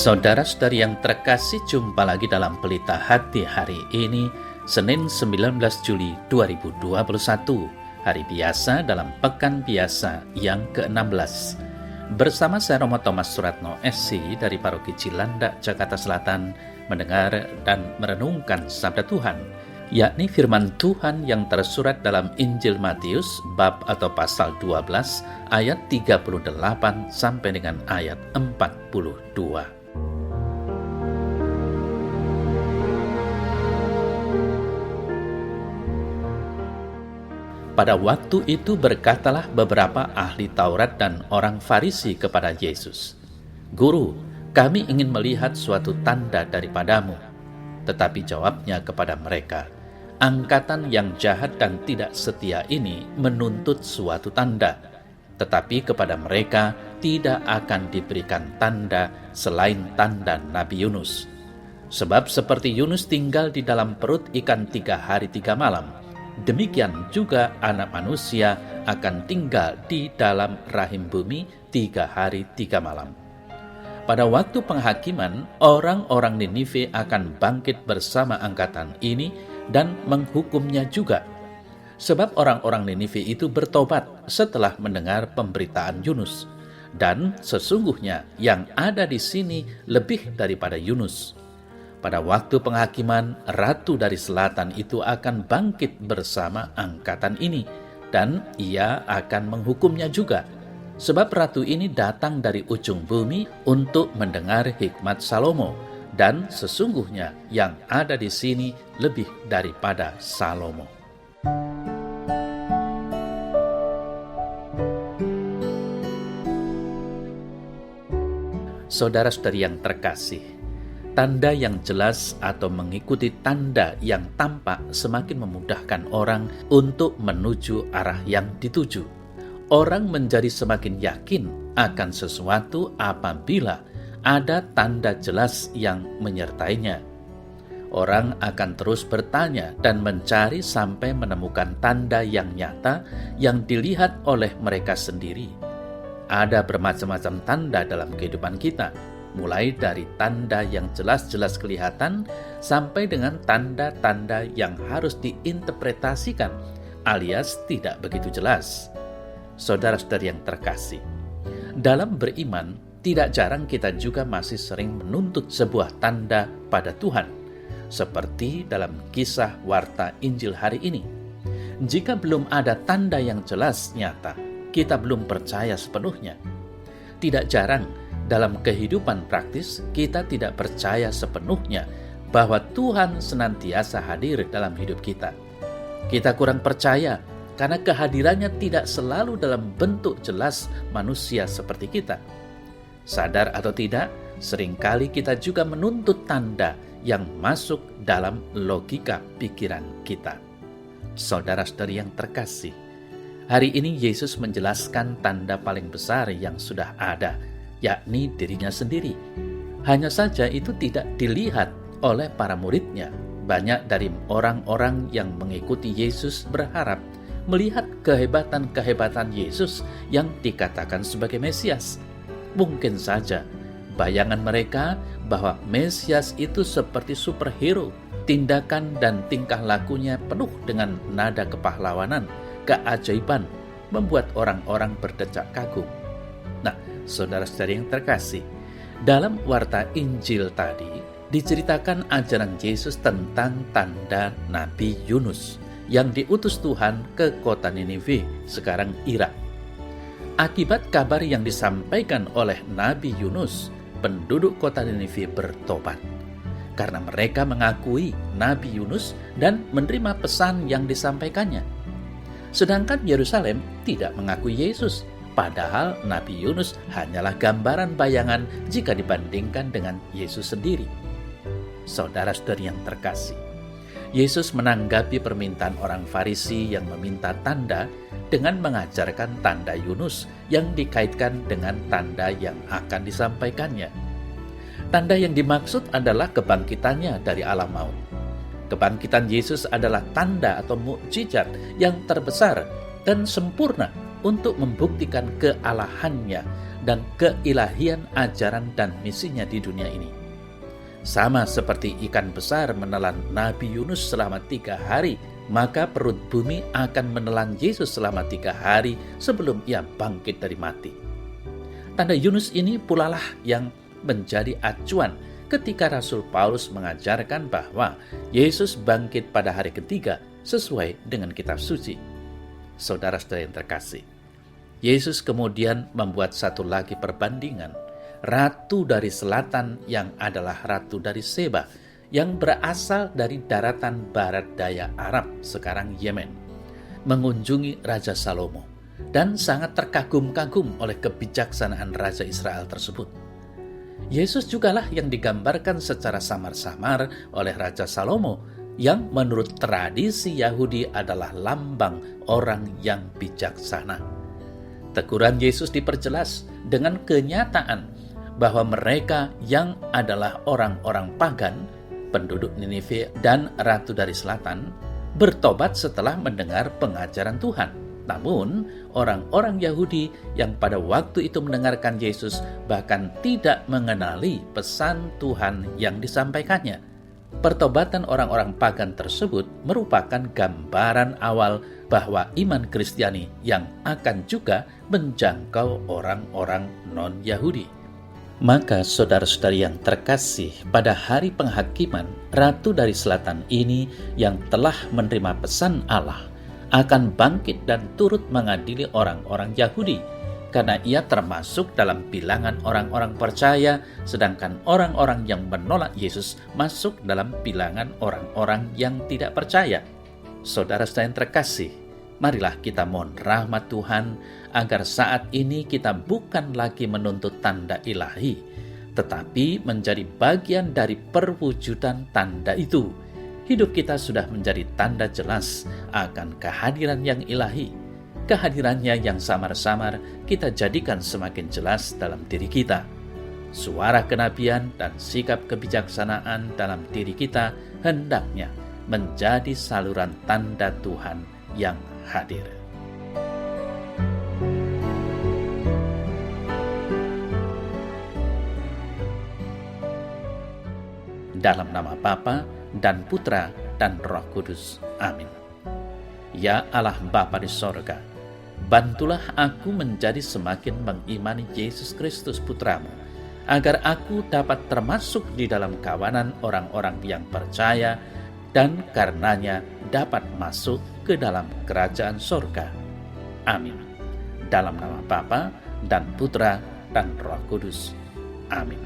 Saudara-saudari yang terkasih, jumpa lagi dalam Pelita Hati hari ini, Senin 19 Juli 2021, hari biasa dalam Pekan Biasa yang ke-16. Bersama saya Romo Thomas Suratno SC dari Paroki Cilandak, Jakarta Selatan, mendengar dan merenungkan Sabda Tuhan, yakni firman Tuhan yang tersurat dalam Injil Matius bab atau pasal 12 ayat 38 sampai dengan ayat 42. Pada waktu itu berkatalah beberapa ahli Taurat dan orang Farisi kepada Yesus, "Guru, kami ingin melihat suatu tanda daripadamu." Tetapi jawabnya kepada mereka, "Angkatan yang jahat dan tidak setia ini menuntut suatu tanda, tetapi kepada mereka tidak akan diberikan tanda selain tanda Nabi Yunus. Sebab seperti Yunus tinggal di dalam perut ikan 3 hari 3 malam, demikian juga Anak Manusia akan tinggal di dalam rahim bumi 3 hari 3 malam. Pada waktu penghakiman, orang-orang Ninive akan bangkit bersama angkatan ini dan menghukumnya juga. Sebab orang-orang Ninive itu bertobat setelah mendengar pemberitaan Yunus. Dan sesungguhnya yang ada di sini lebih daripada Yunus. Pada waktu penghakiman, ratu dari selatan itu akan bangkit bersama angkatan ini, dan ia akan menghukumnya juga. Sebab ratu ini datang dari ujung bumi untuk mendengar hikmat Salomo, dan sesungguhnya yang ada di sini lebih daripada Salomo." Saudara-saudari yang terkasih, tanda yang jelas atau mengikuti tanda yang tampak semakin memudahkan orang untuk menuju arah yang dituju. Orang menjadi semakin yakin akan sesuatu apabila ada tanda jelas yang menyertainya. Orang akan terus bertanya dan mencari sampai menemukan tanda yang nyata yang dilihat oleh mereka sendiri. Ada bermacam-macam tanda dalam kehidupan kita, mulai dari tanda yang jelas-jelas kelihatan sampai dengan tanda-tanda yang harus diinterpretasikan alias tidak begitu jelas. Saudara-saudari yang terkasih, dalam beriman tidak jarang kita juga masih sering menuntut sebuah tanda pada Tuhan, seperti dalam kisah warta Injil hari ini. Jika belum ada tanda yang jelas nyata, kita belum percaya sepenuhnya. Tidak jarang dalam kehidupan praktis kita tidak percaya sepenuhnya bahwa Tuhan senantiasa hadir dalam hidup kita. Kita kurang percaya karena kehadirannya tidak selalu dalam bentuk jelas manusia seperti kita. Sadar atau tidak, seringkali kita juga menuntut tanda yang masuk dalam logika pikiran kita. Saudara-saudari yang terkasih, hari ini Yesus menjelaskan tanda paling besar yang sudah ada, yakni dirinya sendiri. Hanya saja itu tidak dilihat oleh para muridnya. Banyak dari orang-orang yang mengikuti Yesus berharap melihat kehebatan-kehebatan Yesus yang dikatakan sebagai Mesias. Mungkin saja bayangan mereka bahwa Mesias itu seperti superhero, tindakan dan tingkah lakunya penuh dengan nada kepahlawanan, keajaiban, membuat orang-orang berdecak kagum. Nah, saudara-saudari yang terkasih, dalam warta Injil tadi diceritakan ajaran Yesus tentang tanda Nabi Yunus yang diutus Tuhan ke kota Ninive, sekarang Irak. Akibat kabar yang disampaikan oleh Nabi Yunus, penduduk kota Ninive bertobat karena mereka mengakui Nabi Yunus dan menerima pesan yang disampaikannya. Sedangkan Yerusalem tidak mengakui Yesus, padahal Nabi Yunus hanyalah gambaran bayangan jika dibandingkan dengan Yesus sendiri. Saudara-saudari yang terkasih, Yesus menanggapi permintaan orang Farisi yang meminta tanda dengan mengajarkan tanda Yunus yang dikaitkan dengan tanda yang akan disampaikannya. Tanda yang dimaksud adalah kebangkitannya dari alam maut. Kebangkitan Yesus adalah tanda atau mukjizat yang terbesar dan sempurna untuk membuktikan kealahannya dan keilahian ajaran dan misinya di dunia ini. Sama seperti ikan besar menelan Nabi Yunus selama 3 hari, maka perut bumi akan menelan Yesus selama 3 hari sebelum ia bangkit dari mati. Tanda Yunus ini pula lah yang menjadi acuan ketika Rasul Paulus mengajarkan bahwa Yesus bangkit pada hari ketiga sesuai dengan kitab suci. Saudara-saudara yang terkasih, Yesus kemudian membuat satu lagi perbandingan. Ratu dari selatan yang adalah ratu dari Seba, yang berasal dari daratan barat daya Arab, sekarang Yemen, mengunjungi Raja Salomo dan sangat terkagum-kagum oleh kebijaksanaan Raja Israel tersebut. Yesus jugalah yang digambarkan secara samar-samar oleh Raja Salomo, yang menurut tradisi Yahudi adalah lambang orang yang bijaksana. Teguran Yesus diperjelas dengan kenyataan bahwa mereka yang adalah orang-orang pagan, penduduk Ninive dan ratu dari selatan, bertobat setelah mendengar pengajaran Tuhan. Namun, orang-orang Yahudi yang pada waktu itu mendengarkan Yesus bahkan tidak mengenali pesan Tuhan yang disampaikannya. Pertobatan orang-orang pagan tersebut merupakan gambaran awal bahwa iman Kristiani yang akan juga menjangkau orang-orang non-Yahudi. Maka saudara-saudari yang terkasih, pada hari penghakiman, Ratu dari Selatan ini yang telah menerima pesan Allah akan bangkit dan turut mengadili orang-orang Yahudi, karena ia termasuk dalam bilangan orang-orang percaya, sedangkan orang-orang yang menolak Yesus masuk dalam bilangan orang-orang yang tidak percaya. Saudara-saudara yang terkasih, marilah kita mohon rahmat Tuhan agar saat ini kita bukan lagi menuntut tanda ilahi, tetapi menjadi bagian dari perwujudan tanda itu. Hidup kita sudah menjadi tanda jelas akan kehadiran yang ilahi. Kehadirannya yang samar-samar kita jadikan semakin jelas dalam diri kita. Suara kenabian dan sikap kebijaksanaan dalam diri kita hendaknya menjadi saluran tanda Tuhan yang hadir. Dalam nama Bapa dan Putra dan Roh Kudus. Amin. Ya Allah Bapa di sorga, bantulah aku menjadi semakin mengimani Yesus Kristus Putramu, agar aku dapat termasuk di dalam kawanan orang-orang yang percaya dan karenanya dapat masuk ke dalam kerajaan sorga. Amin. Dalam nama Bapa dan Putra dan Roh Kudus. Amin.